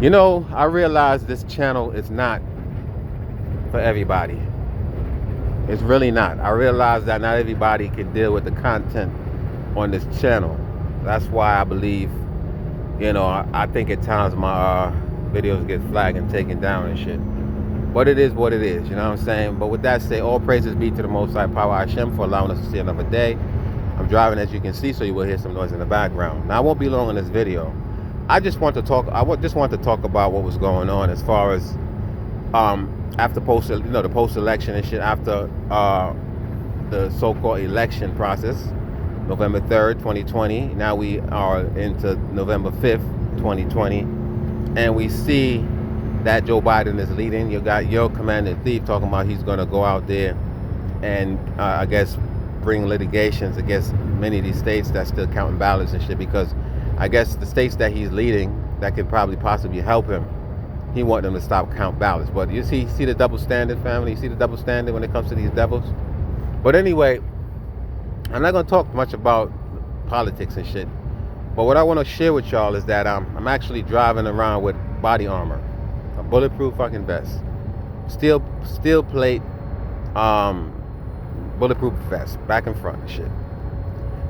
You know, I realize this channel is not for everybody. It's really not. I realize that not everybody can deal with the content on this channel. That's why I believe, I think at times my videos get flagged and taken down and shit. But it is what it is, you know what I'm saying? But with that said, all praises be to the Most High Power Hashem for allowing us to see another day. I'm driving, as you can see, so you will hear some noise in the background. Now, I won't be long in this video. I just want to talk about what was going on as far as after the post-election and shit, after the so-called election process, November 3rd, 2020. Now we are into November 5th, 2020, and we see that Joe Biden is leading. You got your commander-in-chief talking about he's going to go out there and I guess bring litigations against many of these states that's still counting ballots and shit, because I guess the states that he's leading that could probably possibly help him, he want them to stop count ballots. But you see the double standard, family? You see the double standard when it comes to these devils? But anyway, I'm not going to talk much about politics and shit. But what I want to share with y'all is that I'm actually driving around with body armor, a bulletproof fucking vest, steel plate, bulletproof vest, back and front and shit.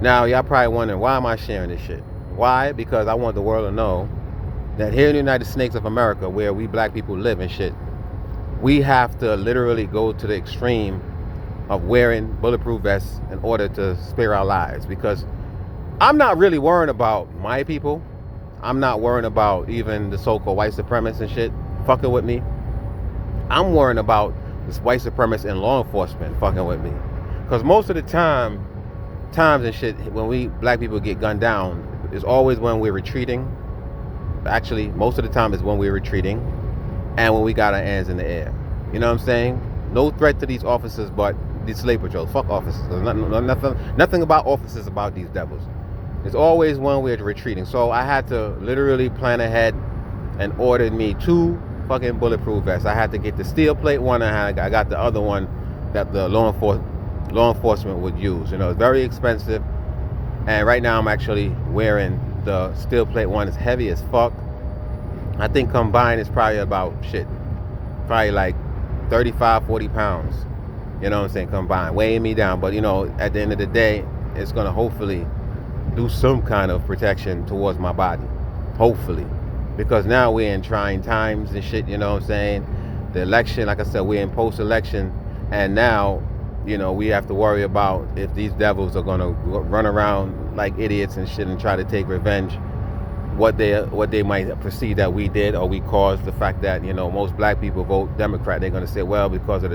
Now, y'all probably wondering, why am I sharing this shit? Why? Because I want the world to know that here in the United States of America, where we black people live and shit, we have to literally go to the extreme of wearing bulletproof vests in order to spare our lives. Because I'm not really worrying about my people. I'm not worrying about even the so-called white supremacists and shit fucking with me. I'm worrying about this white supremacists and law enforcement fucking with me. Because most of the times and shit, when we black people get gunned down, is always when we're retreating. Actually, most of the time is when we're retreating and when we got our hands in the air. You know what I'm saying? No threat to these officers, but these slave patrols. Fuck officers. Nothing about officers about these devils. It's always when we're retreating. So I had to literally plan ahead and ordered me 2 fucking bulletproof vests. I had to get the steel plate one, and I got the other one that the law enforcement would use. You know, it's very expensive. And right now I'm actually wearing the steel plate one. It's heavy as fuck. I think combined it's probably probably like 35, 40 pounds. You know what I'm saying? Combined, weighing me down. But at the end of the day, it's gonna hopefully do some kind of protection towards my body. Hopefully. Because now we're in trying times and shit, you know what I'm saying? The election, like I said, we're in post-election, and now we have to worry about if these devils are gonna run around like idiots and shit and try to take revenge, what they might perceive that we did or we caused. The fact that most black people vote Democrat, they're gonna say, well, because of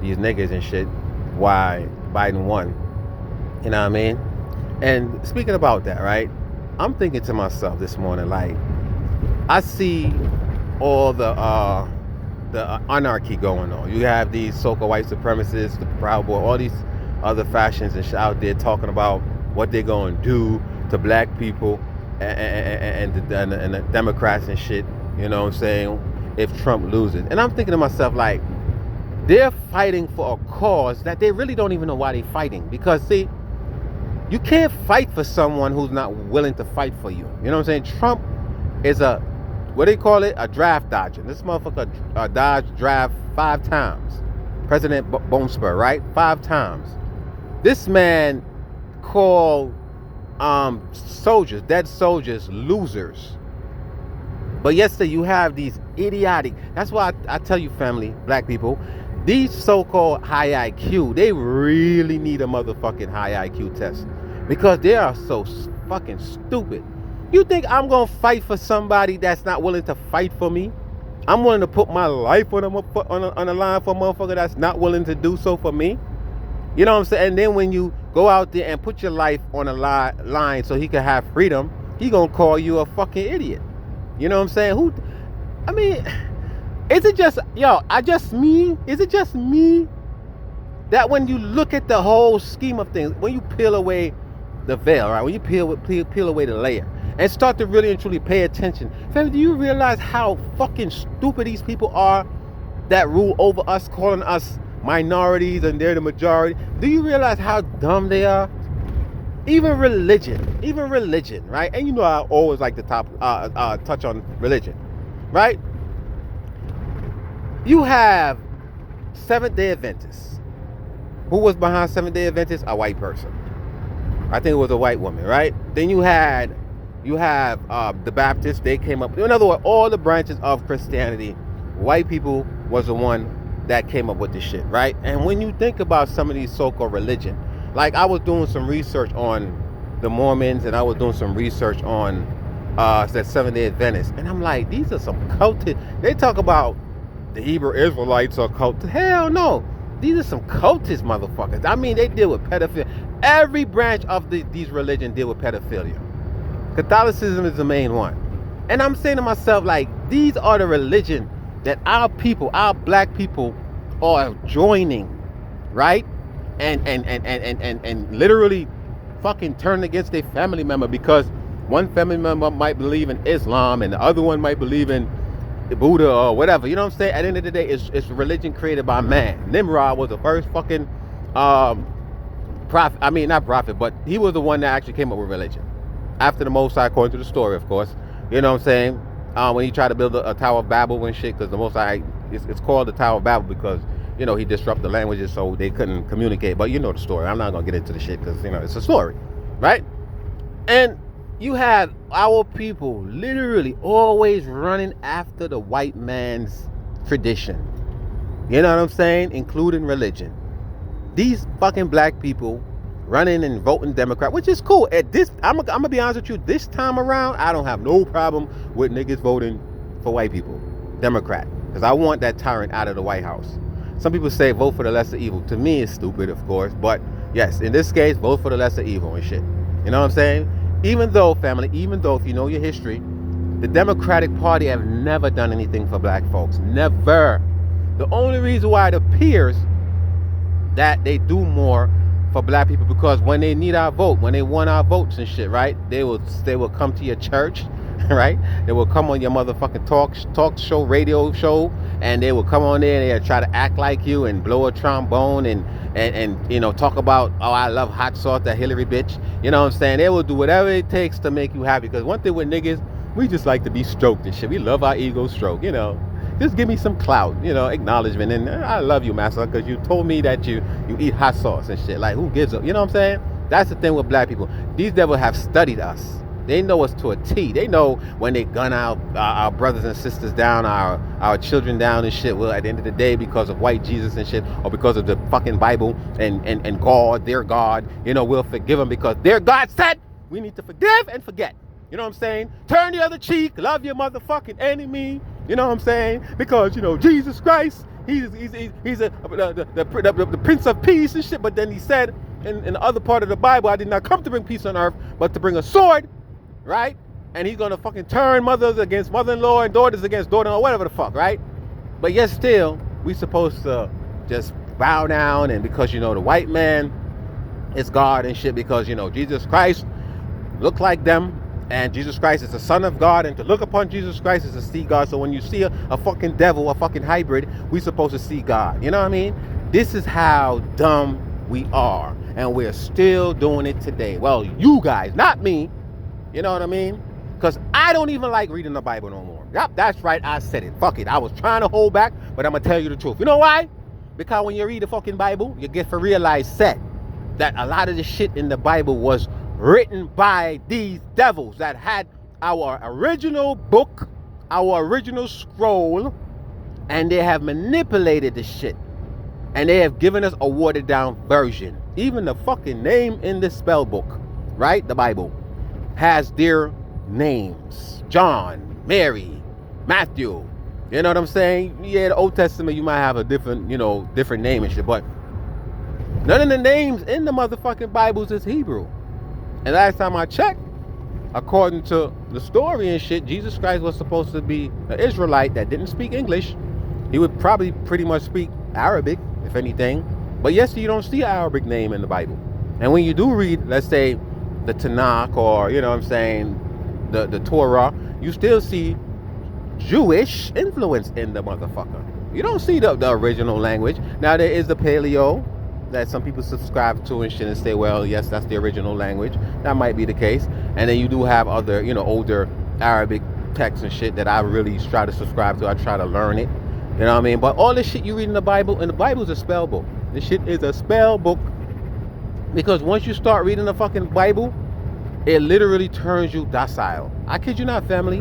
these niggas and shit, why Biden won. You know what I mean? And speaking about that, right? I'm thinking to myself this morning, like, I see all the anarchy going on. You have these so-called white supremacists, the Proud Boy, all these other factions and shit out there talking about what they're going to do to black people and the Democrats and shit, you know what I'm saying, if Trump loses. And I'm thinking to myself, like, they're fighting for a cause that they really don't even know why they're fighting. Because, see, you can't fight for someone who's not willing to fight for you. You know what I'm saying? Trump is a draft dodger. This motherfucker dodged draft 5 times. President Bone Spur, right? 5 times. This man called dead soldiers, losers. But yesterday you have these idiotic. That's why I tell you, family, black people, these so-called high IQ, they really need a motherfucking high IQ test, because they are so fucking stupid. You think I'm gonna fight for somebody that's not willing to fight for me? I'm willing to put my life on the line for a motherfucker that's not willing to do so for me? You know what I'm saying? And then when you go out there and put your life on a line so he can have freedom, he gonna call you a fucking idiot. You know what I'm saying? Is it just me? Is it just me that when you look at the whole scheme of things, when you peel away the veil, right? When you peel away the layer and start to really and truly pay attention, family, do you realize how fucking stupid these people are that rule over us, calling us minorities and they're the majority? Do you realize how dumb they are? Even religion, right? And I always like to touch on religion. right? You have Seventh-day Adventists. Who was behind Seventh-day Adventists? A white person. I think it was a white woman, right? Then you have the Baptists. They came up. In other words, all the branches of Christianity, white people was the one that came up with this shit, right? And when you think about some of these so-called religion, like I was doing some research on the Mormons, and I was doing some research on that Seventh-day Adventists, and I'm like, these are some cultists. They talk about the Hebrew Israelites are cultists. Hell no. These are some cultist motherfuckers. I mean, they deal with pedophilia. Every branch of these religions deal with pedophilia. Catholicism is the main one. And I'm saying to myself, like, these are the religion that our people, our black people, are joining, right? And literally fucking turn against their family member because one family member might believe in Islam and the other one might believe in Buddha or whatever. You know what I'm saying? At the end of the day, it's religion created by man. Nimrod was the first fucking prophet. I mean, not prophet, but he was the one that actually came up with religion. After the Most High, according to the story, of course. You know what I'm saying? When he tried to build a Tower of Babel and shit, because the Most High, it's called the Tower of Babel because, you know, he disrupted the languages so they couldn't communicate. But you know the story. I'm not going to get into the shit because, you know, it's a story, right? And you had our people literally always running after the white man's tradition. You know what I'm saying? Including religion. These fucking black people running and voting Democrat, which is cool. At this, I'm gonna be honest with you, this time around, I don't have no problem with niggas voting for white people, Democrat, because I want that tyrant out of the White House. Some people say vote for the lesser evil. To me, it's stupid, of course, but yes, in this case, vote for the lesser evil and shit. You know what I'm saying? Even though, family, if you know your history, the Democratic Party have never done anything for black folks. Never. The only reason why it appears that they do more for black people, because when they need our vote, when they want our votes and shit, right, they will come to your church, right? They will come on your motherfucking talk show, radio show, and they will come on there and they'll try to act like you and blow a trombone and you know, talk about, oh, I love hot sauce, that Hillary bitch. You know what I'm saying? They will do whatever it takes to make you happy, because one thing with niggas, we just like to be stroked and shit. We love our ego stroke, you know. Just give me some clout, you know, acknowledgement. And I love you, master, because you told me that you eat hot sauce and shit. Like, who gives a, you know what I'm saying? That's the thing with black people. These devils have studied us. They know us to a T. They know when they gun our brothers and sisters down, our children down and shit. Well, at the end of the day, because of white Jesus and shit, or because of the fucking Bible and God, their God, you know, we'll forgive them because their God said we need to forgive and forget. You know what I'm saying? Turn the other cheek, love your motherfucking enemy. You know what I'm saying? Because, you know, Jesus Christ, he's the Prince of Peace and shit. But then he said in the other part of the Bible, I did not come to bring peace on earth, but to bring a sword, right? And he's gonna fucking turn mothers against mother-in-law and daughters against daughter-in-law, whatever the fuck, right? But yet still, we supposed to just bow down, and because, you know, the white man is God and shit, because, you know, Jesus Christ looked like them. And Jesus Christ is the Son of God, and to look upon Jesus Christ is to see God. So when you see a fucking devil, a fucking hybrid, we supposed to see God. You know what I mean? This is how dumb we are, and we're still doing it today. Well, you guys, not me. You know what I mean? Because I don't even like reading the Bible no more. Yep, that's right, I said it. Fuck it. I was trying to hold back, but I'm going to tell you the truth. You know why? Because when you read the fucking Bible, you get to realize that a lot of the shit in the Bible was written by these devils that had our original book, our original scroll, and they have manipulated the shit, and they have given us a watered down version. Even the fucking name in the spell book, right, the Bible, has their names: John, Mary, Matthew. You know what I'm saying? Yeah, the Old Testament, you might have a different, you know, different name and shit, but none of the names in the motherfucking Bibles is Hebrew. And last time I checked, according to the story and shit, Jesus Christ was supposed to be an Israelite that didn't speak English. He would probably pretty much speak Arabic, if anything. But yes, you don't see an Arabic name in the Bible. And when you do read, let's say, the Tanakh, or, you know what I'm saying, the Torah, you still see Jewish influence in the motherfucker. You don't see the original language. Now, there is the Paleo that some people subscribe to and shit and say, well, yes, that's the original language. That might be the case. And then you do have other, you know, older Arabic texts and shit that I really try to subscribe to. I try to learn it. You know what I mean? But all this shit you read in the Bible, and the Bible is a spell book. This shit is a spell book. Because once you start reading the fucking Bible, it literally turns you docile. I kid you not, family.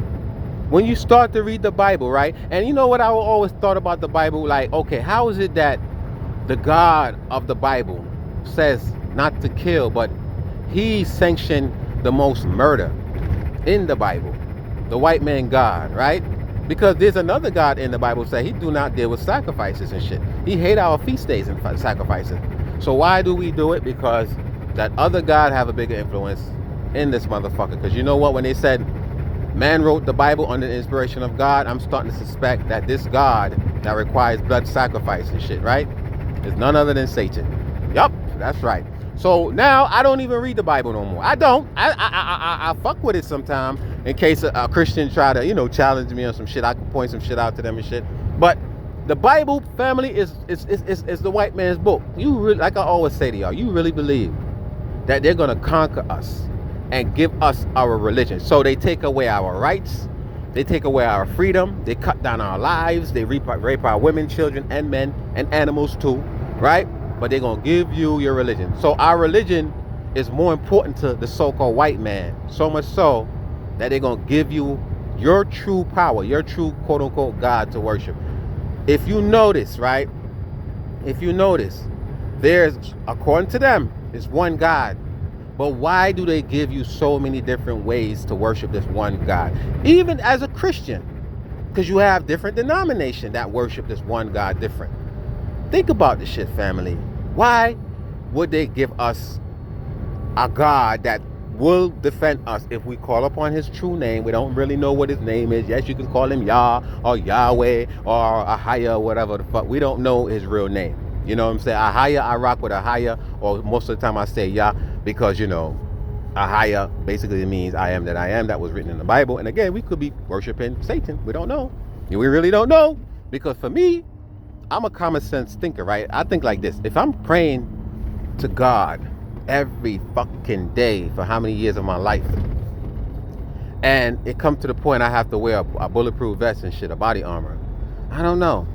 When you start to read the Bible, right? And you know what I always thought about the Bible? Like, okay, how is it that the God of the Bible says not to kill, but he sanctioned the most murder in the Bible? The white man God, right? Because there's another God in the Bible say he do not deal with sacrifices and shit. He hate our feast days and sacrifices. So why do we do it? Because that other God have a bigger influence in this motherfucker. Because you know what? When they said man wrote the Bible under the inspiration of God, I'm starting to suspect that this God that requires blood sacrifice and shit, right, is none other than Satan. Yup, that's right. So now I don't even read the Bible no more. I don't. I fuck with it sometime in case a Christian try to, you know, challenge me on some shit. I can point some shit out to them and shit. But the Bible, family, is the white man's book. You really, like I always say to y'all, you really believe that they're gonna conquer us and give us our religion? So they take away our rights, they take away our freedom, they cut down our lives, they rape our women, children, and men, and animals too, right? But they're gonna give you your religion. So our religion is more important to the so-called white man, so much so that they're gonna give you your true power, your true quote-unquote God to worship. If you notice, right, if you notice, there's, according to them, it's one God. But why do they give you so many different ways to worship this one God? Even as a Christian, because you have different denominations that worship this one God different. Think about this shit, family. Why would they give us a God that will defend us if we call upon his true name? We don't really know what his name is. Yes, you can call him Yah or Yahweh or Ahaya or whatever the fuck. We don't know his real name. You know what I'm saying? Ahaya, I rock with Ahaya, or most of the time I say Yah, because, you know, Ahaya basically means I am that I am. That was written in the Bible. And again, we could be worshiping Satan. We don't know. We really don't know. Because for me, I'm a common sense thinker, right? I think like this. If I'm praying to God every fucking day for how many years of my life, and it comes to the point I have to wear a bulletproof vest and shit, a body armor, I don't know.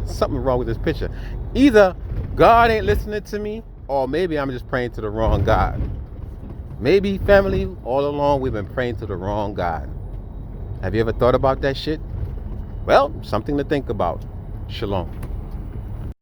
Something wrong with this picture. Either God ain't listening to me, or maybe I'm just praying to the wrong God. Maybe, family, all along we've been praying to the wrong God. Have you ever thought about that shit? Well, something to think about. Shalom.